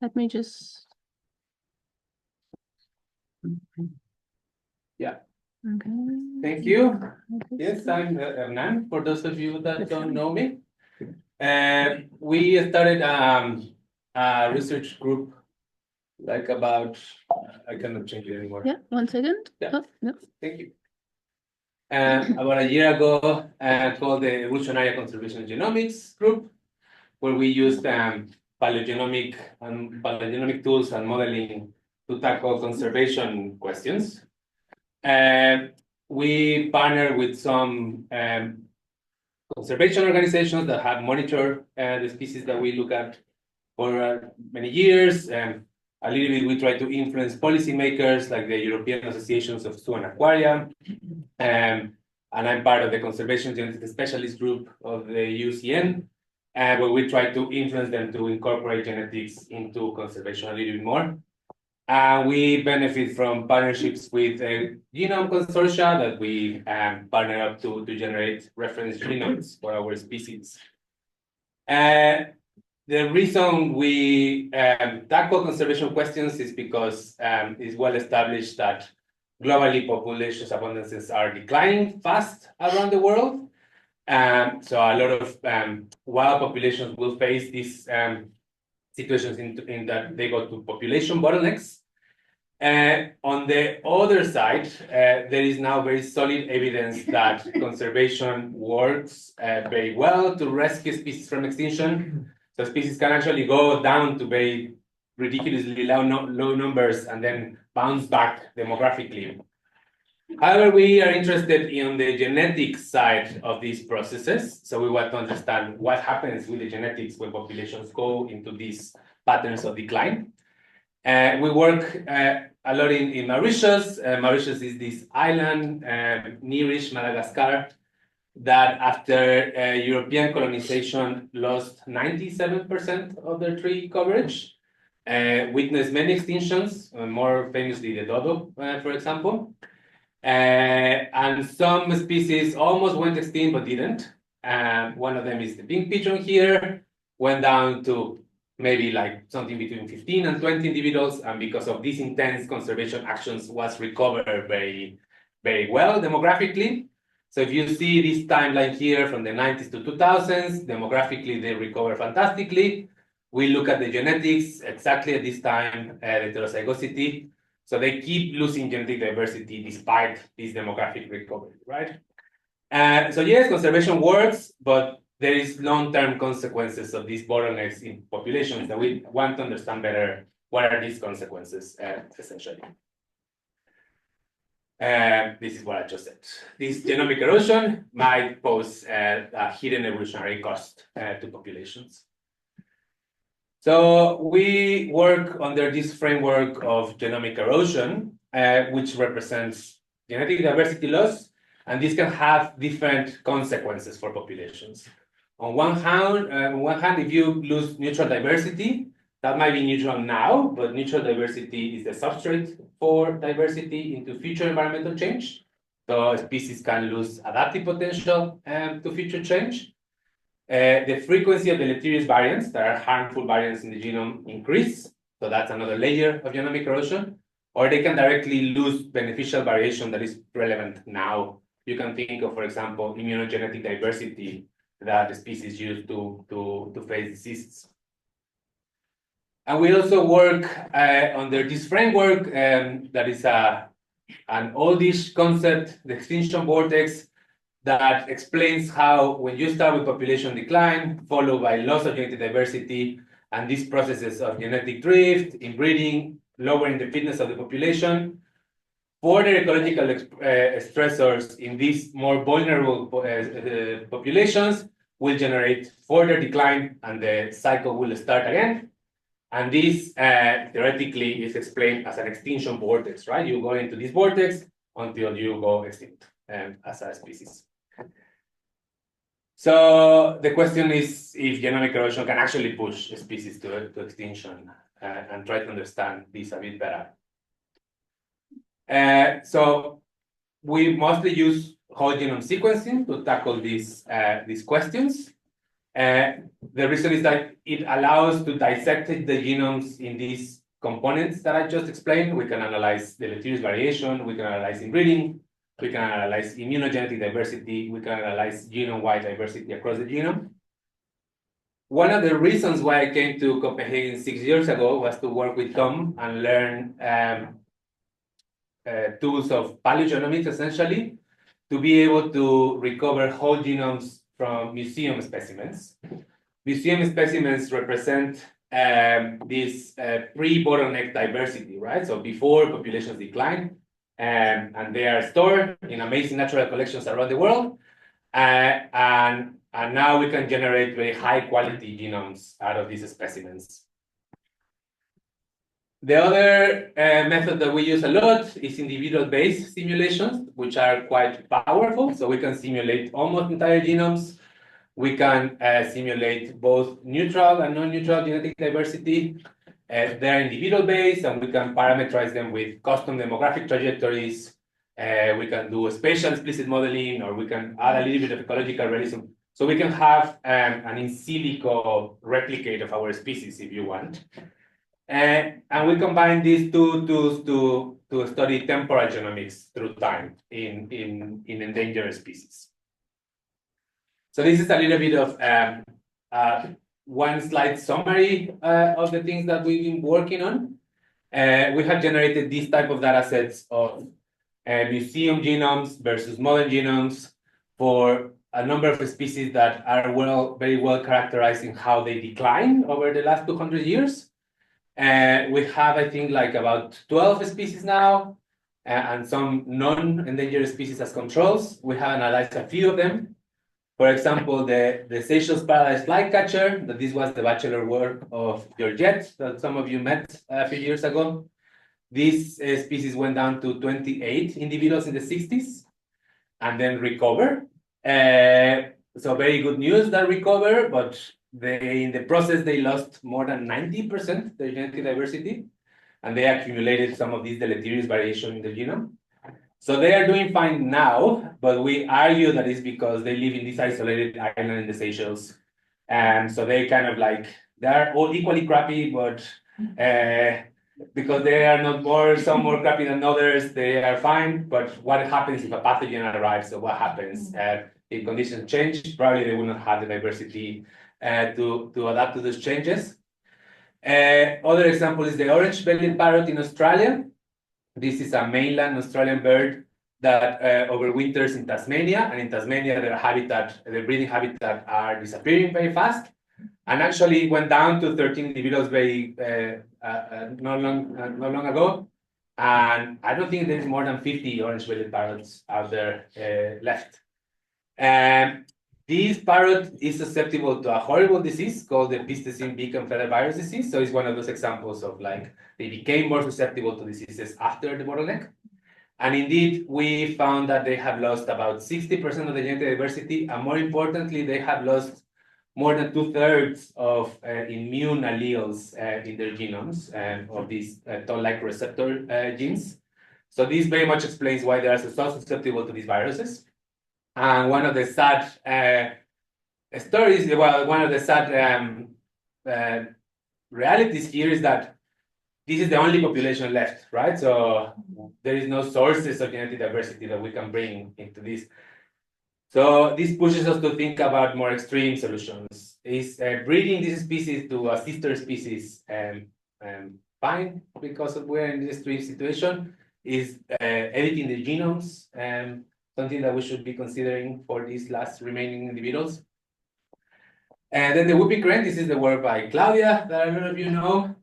Let me just. Yeah. Okay. Thank you. Yes, I'm Hernán, for those of you that don't know me. We started a research group like about, I cannot change it anymore. Yeah, 1 second. Yeah. Oh, no. Thank you. About a year ago, called the Evolutionary Conservation Genomics group, where we used paleogenomic tools and modeling to tackle conservation questions. We partner with some conservation organizations that have monitored the species that we look at for many years. A little bit, we try to influence policymakers like the European Associations of Zoo and Aquaria. And I'm part of the Conservation Genetics Specialist Group of the UCN, where we try to influence them to incorporate genetics into conservation a little bit more. We benefit from partnerships with genome consortia that we partner up to generate reference genomes for our species. The reason we tackle conservation questions is because it's well established that globally populations abundances are declining fast around the world. So a lot of wild populations will face these situations in that they go to population bottlenecks. On the other side, there is now very solid evidence that conservation works very well to rescue species from extinction. So species can actually go down to very ridiculously low numbers and then bounce back demographically. However, we are interested in the genetic side of these processes. So we want to understand what happens with the genetics when populations go into these patterns of decline. We work a lot in Mauritius. Mauritius is this island nearish Madagascar that after European colonization lost 97% of their tree coverage, witnessed many extinctions, more famously the dodo, for example. And some species almost went extinct but didn't. One of them is the pink pigeon here, went down to maybe like something between 15 and 20 individuals, and because of these intense conservation actions was recovered very, very well demographically. So if you see this timeline here from the 90s to 2000s, demographically they recover fantastically. We look at the genetics exactly at this time, the heterozygosity. So they keep losing genetic diversity despite this demographic recovery, right? So yes, conservation works, but there is long-term consequences of these bottlenecks in populations that we want to understand better. What are these consequences, essentially? This is what I just said. This genomic erosion might pose a hidden evolutionary cost to populations. So we work under this framework of genomic erosion, which represents genetic diversity loss, and this can have different consequences for populations. On one hand, if you lose neutral diversity, that might be neutral now, but neutral diversity is the substrate for diversity into future environmental change. So species can lose adaptive potential to future change. The frequency of deleterious variants, that are harmful variants in the genome, increase. So that's another layer of genomic erosion. Or they can directly lose beneficial variation that is relevant now. You can think of, for example, immunogenetic diversity that the species use to face diseases. And we also work under this framework that is an oldish concept, the extinction vortex, that explains how when you start with population decline, followed by loss of genetic diversity, and these processes of genetic drift, inbreeding, lowering the fitness of the population, further ecological stressors in these more vulnerable populations will generate further decline, and the cycle will start again. And this theoretically is explained as an extinction vortex, right? You go into this vortex until you go extinct as a species. So the question is if genomic erosion can actually push a species to extinction, and try to understand this a bit better. So we mostly use whole genome sequencing to tackle these questions. The reason is that it allows to dissect the genomes in these components that I just explained. We can analyze deleterious variation, we can analyze inbreeding, we can analyze immunogenetic diversity, we can analyze genome-wide diversity across the genome. One of the reasons why I came to Copenhagen 6 years ago was to work with Tom and learn tools of paleogenomics, essentially, to be able to recover whole genomes from museum specimens. Museum specimens represent this pre-bottleneck diversity, right? So before populations decline, and they are stored in amazing natural collections around the world. And now we can generate very high quality genomes out of these specimens. The other method that we use a lot is individual-based simulations, which are quite powerful. So we can simulate almost entire genomes. We can simulate both neutral and non-neutral genetic diversity. They're individual-based, and we can parameterize them with custom demographic trajectories. We can do a spatial explicit modeling, or we can add a little bit of ecological realism. So we can have an in silico replicate of our species, if you want. And we combine these two tools to study temporal genomics through time in endangered species. So this is a little bit of one slide summary of the things that we've been working on. We have generated these type of data sets of museum genomes versus modern genomes for a number of species that are very well characterized in how they decline over the last 200 years. We have, I think, like about 12 species now, and some non-endangered species as controls. We have analyzed a few of them. For example, the Seychelles paradise flycatcher, that this was the bachelor work of Georgette, that some of you met a few years ago. This species went down to 28 individuals in the 60s and then recover. So very good news that recover, but in the process, they lost more than 90% their genetic diversity, and they accumulated some of these deleterious variation in the genome. So they are doing fine now, but we argue that it's because they live in this isolated island in the Seychelles. And so they kind of like, they're all equally crappy, but because they are not some more crappy than others, they are fine. But what happens if a pathogen arrives? So what happens if conditions change? Probably they will not have the diversity to adapt to those changes. Other example is the orange-bellied parrot in Australia. This is a mainland Australian bird that overwinters in Tasmania, and in Tasmania their breeding habitat are disappearing very fast, and actually went down to 13 individuals not long ago, and I don't think there's more than 50 orange-bellied parrots out there left. This parrot is susceptible to a horrible disease called the Pistacine beacon feather virus disease. So it's one of those examples of like they became more susceptible to diseases after the bottleneck. And indeed, we found that they have lost about 60% of the genetic diversity. And more importantly, they have lost more than 2/3 of immune alleles in their genomes of these toll-like receptor genes. So this very much explains why they are so susceptible to these viruses. And one of the sad stories, well, one of the sad realities here is that this is the only population left, right? So there is no sources of genetic diversity that we can bring into this. So this pushes us to think about more extreme solutions. Is breeding this species to a sister species fine because we're in this extreme situation? Is editing the genomes something that we should be considering for these last remaining individuals? And then the whooping crane, this is the work by Claudia that a lot of you know.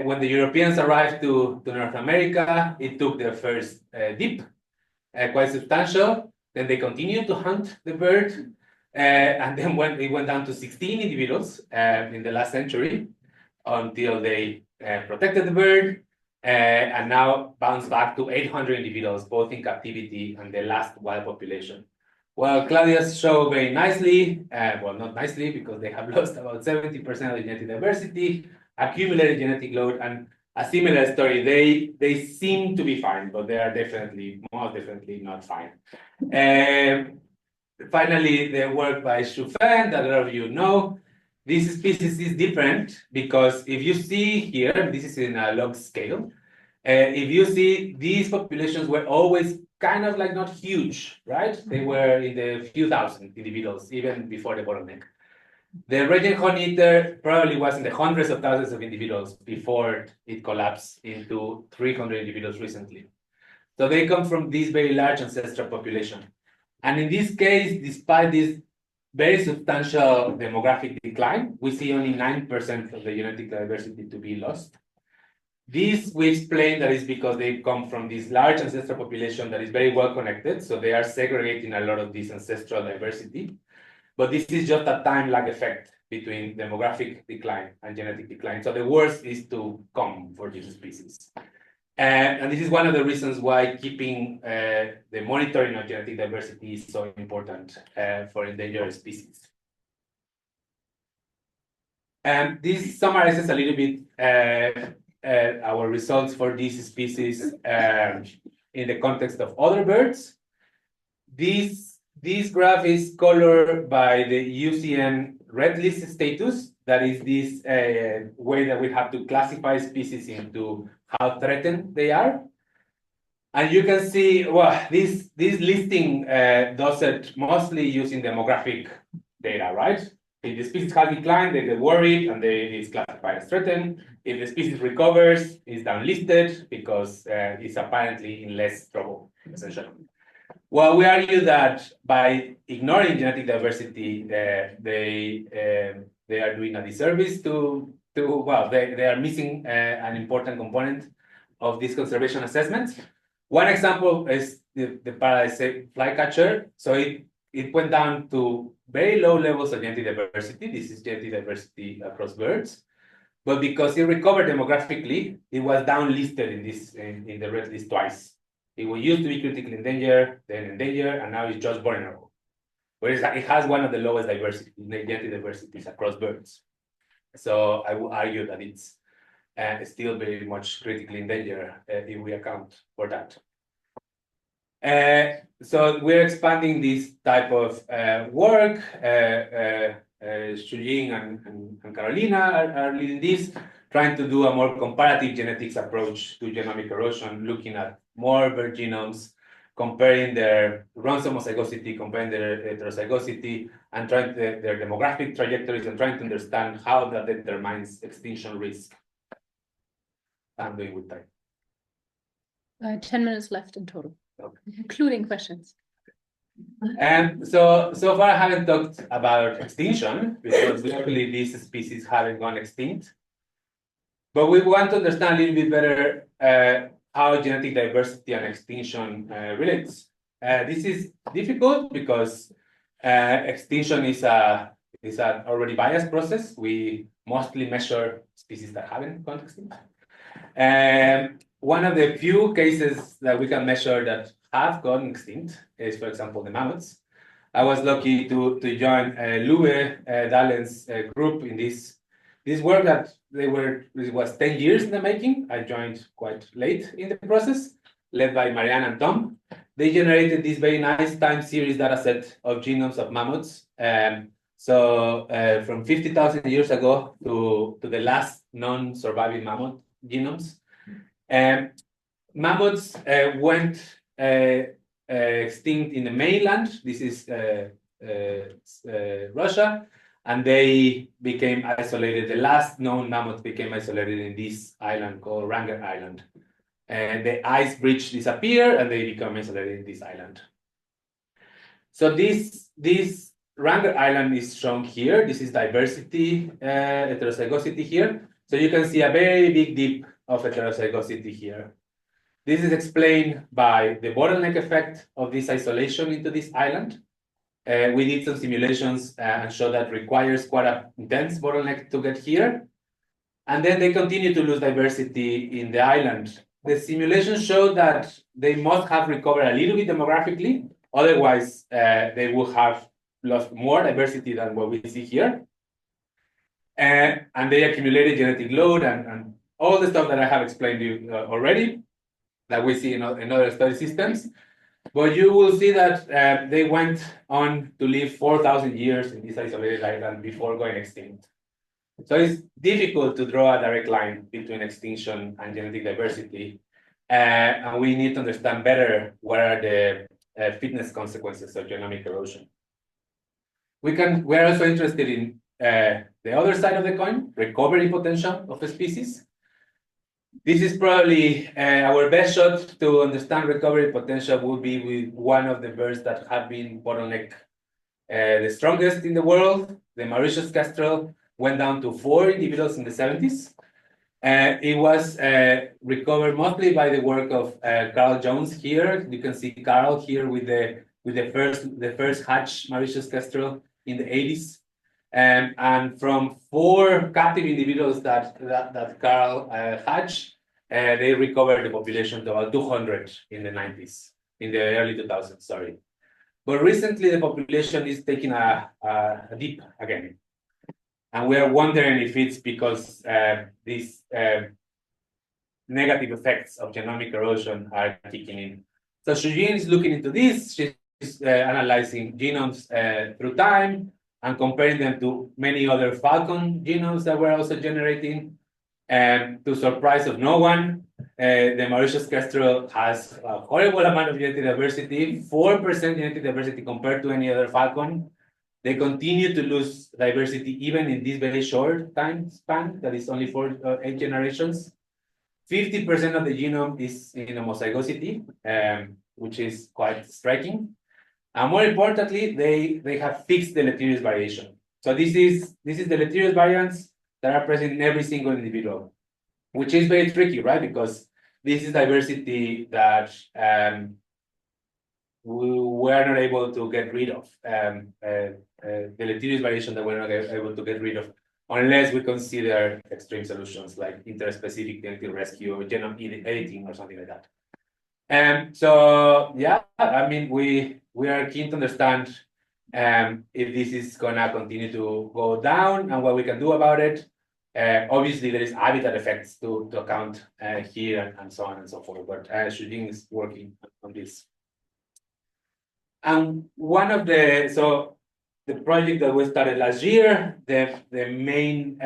When the Europeans arrived to North America, it took their first dip, quite substantial. Then they continued to hunt the bird. And then when it went down to 16 individuals in the last century until they protected the bird. And now bounced back to 800 individuals, both in captivity and the last wild population. Well, Claudia's show very nicely, well, not nicely, because they have lost about 70% of the genetic diversity, accumulated genetic load, and a similar story. They seem to be fine, but they are most definitely not fine. finally, the work by Shufen, that a lot of you know. This species is different because if you see here, this is in a log scale. If you see, these populations were always kind of like not huge, right? They were in the few thousand individuals, even before the bottleneck. The region honeyeater probably was in the hundreds of thousands of individuals before it collapsed into 300 individuals recently. So they come from this very large ancestral population. And in this case, despite this very substantial demographic decline, we see only 9% of the genetic diversity to be lost. This we explain that is because they come from this large ancestral population that is very well connected. So they are segregating a lot of this ancestral diversity. But this is just a time lag effect between demographic decline and genetic decline. So the worst is to come for this species. And this is one of the reasons why keeping the monitoring of genetic diversity is so important for endangered species. And this summarizes a little bit our results for these species in the context of other birds. This graph is colored by the UCN red list status. That is this way that we have to classify species into how threatened they are. And you can see, well, this listing does it mostly using demographic data, right? If the species has declined, they get worried and it's classified as threatened. If the species recovers, it's downlisted because it's apparently in less trouble, essentially. Well, we argue that by ignoring genetic diversity, they are doing a disservice to well, they are missing an important component of this conservation assessment. One example is the paradise flycatcher. So it went down to very low levels of genetic diversity. This is genetic diversity across birds. But because it recovered demographically, it was downlisted in the red list twice. It was used to be critically endangered, then endangered, and now it's just vulnerable. Whereas it has one of the lowest diversity, genetic diversities across birds. So I would argue that it's still very much critically endangered if we account for that. So we're expanding this type of work. Shujing and Carolina are leading this, trying to do a more comparative genetics approach to genomic erosion, looking at more bird genomes, comparing their runs homozygosity, comparing their heterozygosity, and trying their demographic trajectories, and trying to understand how that determines extinction risk. I'm doing with time. 10 minutes left in total, okay. Including questions. And so far I haven't talked about extinction because luckily these species haven't gone extinct. But we want to understand a little bit better how genetic diversity and extinction relates. This is difficult because extinction is an already biased process. We mostly measure species that haven't gone extinct. One of the few cases that we can measure that have gone extinct is, for example, the mammoths. I was lucky to join Louis Dallen's group in this work that it was 10 years in the making. I joined quite late in the process, led by Marianne and Tom. They generated this very nice time series data set of genomes of mammoths. From 50,000 years ago to the last non-surviving mammoth genomes. Mammoths went extinct in the mainland. This is Russia, and they became isolated. The last known mammoth became isolated in this island called Wrangel Island. And the ice bridge disappeared, and they become isolated in this island. So this Wrangel Island is shown here. This is diversity, heterozygosity here. So you can see a very big dip of heterozygosity here. This is explained by the bottleneck effect of this isolation into this island. We did some simulations and show that requires quite an intense bottleneck to get here. And then they continue to lose diversity in the island. The simulations show that they must have recovered a little bit demographically. Otherwise, they would have lost more diversity than what we see here. And they accumulated genetic load and all the stuff that I have explained to you already that we see in other study systems. But you will see that they went on to live 4,000 years in this isolated island before going extinct. So it's difficult to draw a direct line between extinction and genetic diversity. And we need to understand better what are the fitness consequences of genomic erosion. We're also interested in the other side of the coin, recovery potential of a species. This is probably our best shot to understand recovery potential would be with one of the birds that have been bottleneck the strongest in the world, the Mauritius kestrel, went down to 4 individuals in the 70s. It was recovered mostly by the work of Carl Jones here. You can see Carl here with the first hatch Mauritius kestrel in the 80s. And from 4 captive individuals that Carl hatched, they recovered the population to about 200 in the 90s, in the early 2000s, sorry. But recently the population is taking a dip again. And we are wondering if it's because these negative effects of genomic erosion are kicking in. So Shujin is looking into this. She's analyzing genomes through time and comparing them to many other falcon genomes that we're also generating. And to surprise of no one, the Mauritius kestrel has a horrible amount of genetic diversity, 4% genetic diversity compared to any other falcon. They continue to lose diversity even in this very short time span, that is only 8 generations. 50% of the genome is in homozygosity, which is quite striking. And more importantly, they have fixed deleterious variation. So this is deleterious variants that are present in every single individual, which is very tricky, right? Because this is diversity that we are not able to get rid of, deleterious variation that we're not able to get rid of unless we consider extreme solutions like interspecific genetic rescue or genome editing or something like that. And so, yeah, I mean, we are keen to understand if this is gonna continue to go down and what we can do about it. Obviously, there is habitat effects to account here and so on and so forth, but Shujing is working on this. And one of the project that we started last year, the main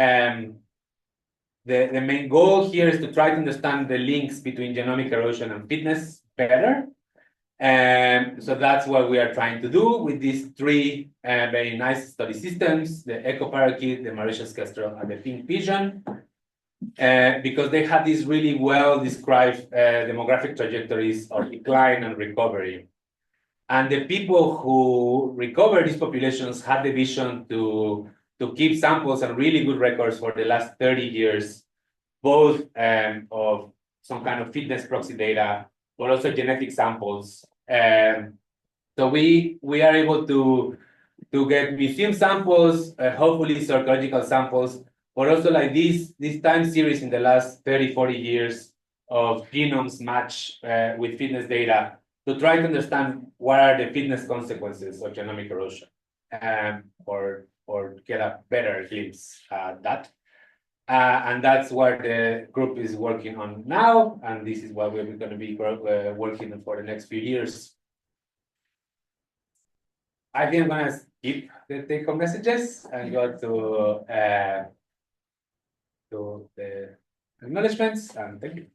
goal here is to try to understand the links between genomic erosion and fitness better. And so that's what we are trying to do with these 3 very nice study systems, the echo parakeet, the Mauritius kestrel, and the pink pigeon, because they have these really well described demographic trajectories of decline and recovery. And the people who recover these populations had the vision to keep samples and really good records for the last 30 years, both of some kind of fitness proxy data, but also genetic samples. So we are able to get museum samples, hopefully archaeological samples, but also like this time series in the last 30, 40 years of genomes matched with fitness data to try to understand what are the fitness consequences of genomic erosion, or get a better glimpse at that. And that's what the group is working on now, and this is what we're going to be working on for the next few years. I think I'm going to skip the take-home messages and go to the acknowledgements, and thank you.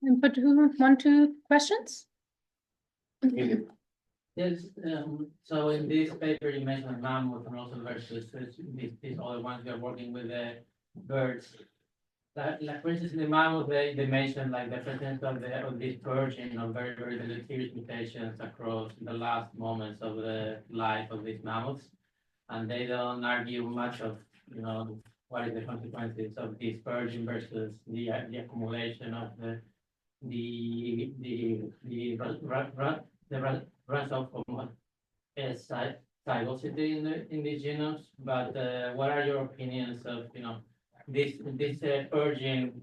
And put who 1, 2 questions? Yes, so in this paper you mentioned mammoth and also versus these other ones you're working with the birds. Like for instance, in the mammoth they mentioned like the presence of this purging of very, very deleterious mutations across the last moments of the life of these mammoths. And they don't argue much of, what is the consequences of this purging versus the accumulation of the runoff of zygosity in these genomes. But what are your opinions of this purging,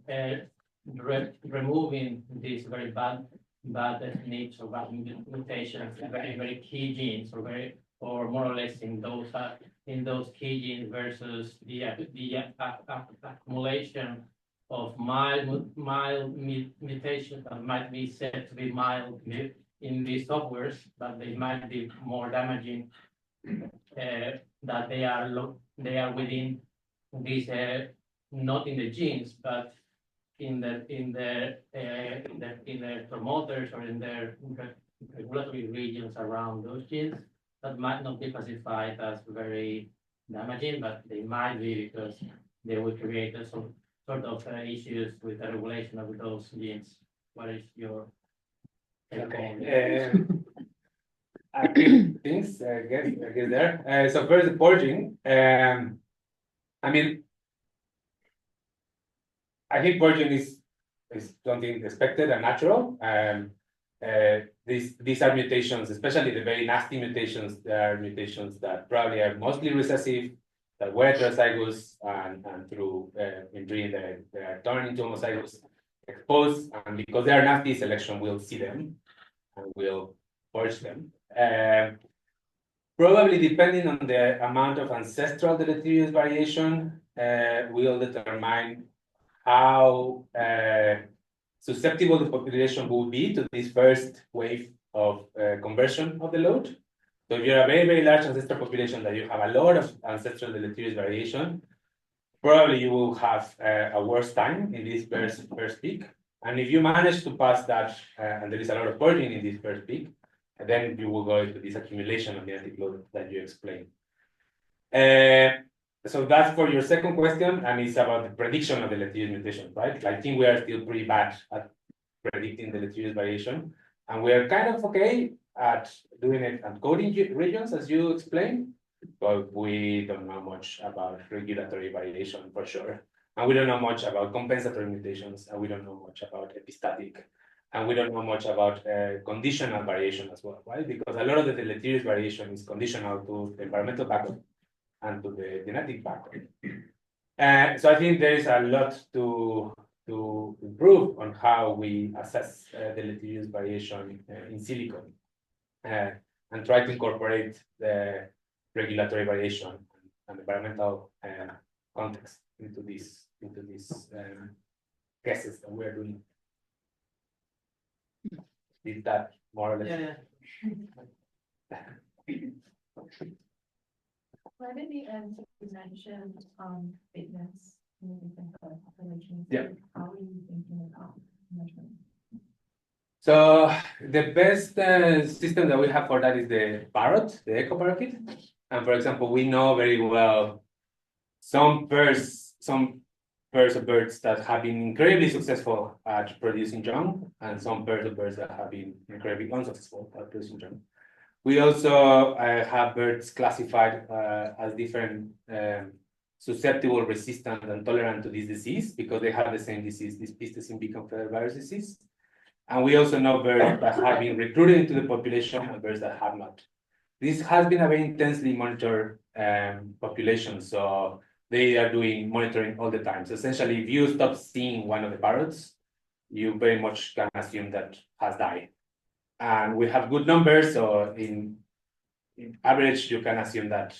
removing these very bad SNPs or bad mutations, very, very key genes or very or more or less in those key genes versus the accumulation of mild mutations that might be said to be mild in these softwares, but they might be more damaging, that they are within these, not in the genes, but in the promoters or in their regulatory regions around those genes that might not be classified as very damaging, but they might be because they would create some sort of issues with the regulation of those genes. What is your take on Okay. A few things, I guess there. So first, the purging. I mean, I think purging is something expected and natural. These are mutations, especially the very nasty mutations. They are mutations that probably are mostly recessive, that were heterozygous, and through injury they are turned into homozygous, exposed, and because they are nasty, selection will see them and will purge them. Probably depending on the amount of ancestral deleterious variation, will determine how susceptible the population will be to this first wave of conversion of the load. So if you're a very, very large ancestral population that you have a lot of ancestral deleterious variation, probably you will have a worse time in this first peak. And if you manage to pass that, and there is a lot of purging in this first peak, then you will go into this accumulation of genetic load that you explained. So that's for your second question, and it's about the prediction of the deleterious mutation, right? I think we are still pretty bad at predicting the deleterious variation, and we are kind of okay at doing it at coding regions, as you explained, but we don't know much about regulatory variation for sure. And we don't know much about compensatory mutations, and we don't know much about epistatic, and we don't know much about conditional variation as well, right? Because a lot of the deleterious variation is conditional to the environmental background and to the genetic background. So I think there is a lot to improve on how we assess deleterious variation in silico, and try to incorporate the regulatory variation and environmental context into these guesses that we're doing. Is that more or less? Right at the end, you mentioned fitness in different populations. Yeah. How are you thinking about measurement? So the best system that we have for that is the parrot, the echo parakeet. And for example, we know very well some pairs of birds that have been incredibly successful at producing young, and some pairs of birds that have been incredibly unsuccessful at producing young. We also have birds classified as different susceptible, resistant, and tolerant to this disease because they have the same disease, this Pistis B confederate virus disease. And we also know birds that have been recruited into the population and birds that have not. This has been a very intensely monitored population, so they are doing monitoring all the time. So essentially, if you stop seeing one of the parrots, you very much can assume that has died. And we have good numbers, so in average, you can assume that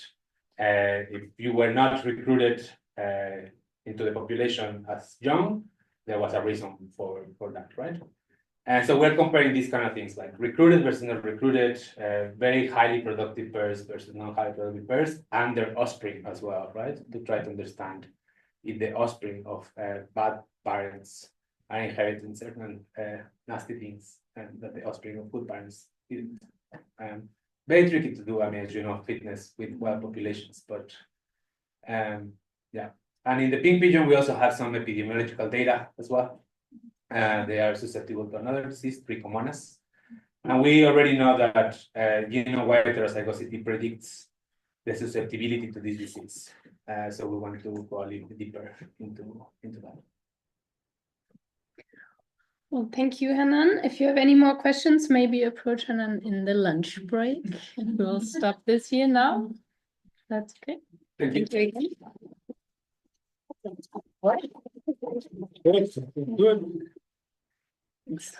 if you were not recruited into the population as young, there was a reason for that, right? And so we're comparing these kind of things like recruited versus not recruited, very highly productive pairs versus non-highly productive pairs, and their offspring as well, right? To try to understand if the offspring of bad parents are inheriting certain nasty things and that the offspring of good parents didn't. Very tricky to do, I mean, as you know, fitness with wild populations, but yeah. And in the pink pigeon, we also have some epidemiological data as well. They are susceptible to another disease, Trichomonas. And we already know that genome-wide heterozygosity predicts the susceptibility to this disease. So we want to go a little bit deeper into that. Well, thank you, Hernán. If you have any more questions, maybe approach Hernán in the lunch break. We'll stop this here now. That's okay. Thank you. Thank you again. Good. Thanks.